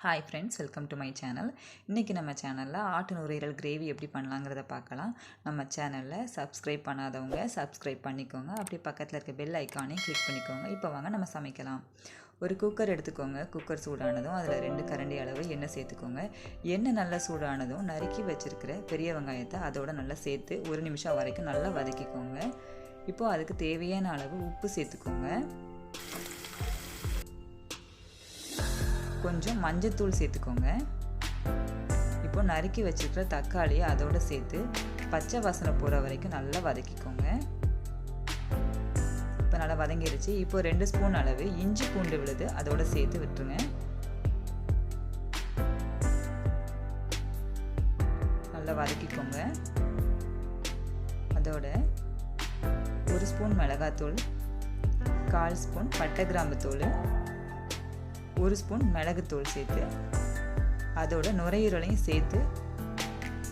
Hi friends, welcome to my channel. இன்றைக்கி நம்ம சேனலில் ஆட்டு நுரையீரல் கிரேவி எப்படி பண்ணலாங்கிறத பார்க்கலாம். நம்ம சேனலில் சப்ஸ்கிரைப் பண்ணாதவங்க சப்ஸ்கிரைப் பண்ணிக்கோங்க. அப்படியே பக்கத்தில் இருக்க பெல் ஐக்கானையும் கிளிக் பண்ணிக்கோங்க. இப்போ வாங்க நம்ம சமைக்கலாம். ஒரு குக்கர் எடுத்துக்கோங்க. குக்கர் சூடானதும் அதில் 2 கரண்டி அளவு எண்ணெய் சேர்த்துக்கோங்க. எண்ணெய் நல்லா சூடானதும் நறுக்கி வச்சுருக்கிற பெரிய வெங்காயத்தை அதோட நல்லா சேர்த்து 1 நிமிஷம் வரைக்கும் நல்லா வதக்கிக்கோங்க. இப்போது அதுக்கு தேவையான அளவு உப்பு சேர்த்துக்கோங்க. கொஞ்சம் மஞ்சத்தூள் சேர்த்துக்கோங்க. இப்போ நறுக்கி வச்சுருக்கிற தக்காளியை அதோடு சேர்த்து பச்சை வாசனை போகிற வரைக்கும் நல்லா வதக்கிக்கோங்க. இப்போ நல்லா வதங்கிடுச்சு. இப்போ 2 ஸ்பூன் அளவு இஞ்சி பூண்டு விழுது அதோடு சேர்த்து விட்டுருங்க. நல்லா வதக்கிக்கோங்க. அதோட 1 ஸ்பூன் மிளகாத்தூள், 1/4 ஸ்பூன் பட்டை கிராம்பு தூள், 1 ஸ்பூன் மிளகுத்தூள் சேர்த்து அதோட நுரையீரலையும் சேர்த்து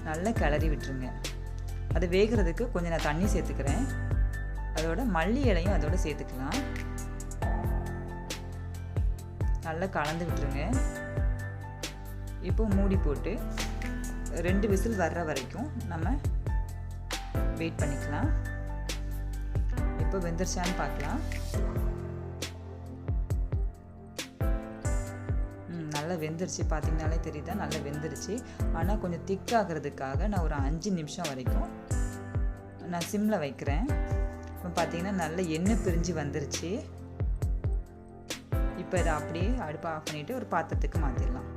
நல்லா கிளறி விட்டுருங்க. அது வேகிறதுக்கு கொஞ்சம் நான் தண்ணி சேர்த்துக்கிறேன். அதோட மல்லி இலையும் அதோட சேர்த்துக்கலாம். நல்லா கலந்து விட்டுருங்க. இப்போ மூடி போட்டு 2 விசில் வர்ற வரைக்கும் நம்ம வெயிட் பண்ணிக்கலாம். இப்போ வெந்துருச்சான்னு பார்க்கலாம். நல்லா வெந்துருச்சு. பார்த்தீங்கனாலே தெரியுதா, நல்லா வெந்துருச்சு. ஆனால் கொஞ்சம் திக்காகிறதுக்காக நான் ஒரு 5 நிமிஷம் வரைக்கும் நான் சிம்மில் வைக்கிறேன். இப்போ பார்த்தீங்கன்னா நல்லா எண்ணெய் பிரிஞ்சு வந்துருச்சு. இப்போ இதை அப்படியே அடுப்பை ஆஃப் பண்ணிவிட்டு ஒரு பாத்திரத்துக்கு மாற்றிடலாம்.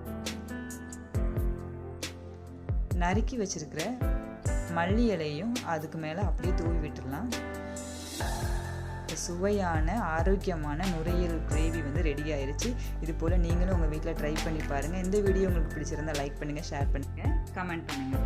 நறுக்கி வச்சுருக்கிற மல்லி இலையும் அதுக்கு மேலே அப்படியே தூவி விட்டுடலாம். சுவையான ஆரோக்கியமான நுரையீரல் கிரேவி ரெடி ஆயிடுச்சு. இது போல் நீங்களும் உங்கள் வீட்டில் ட்ரை பண்ணி பாருங்கள். இந்த வீடியோ உங்களுக்கு பிடிச்சிருந்தால் லைக் பண்ணுங்கள், ஷேர் பண்ணுங்கள், கமெண்ட் பண்ணுங்கள்.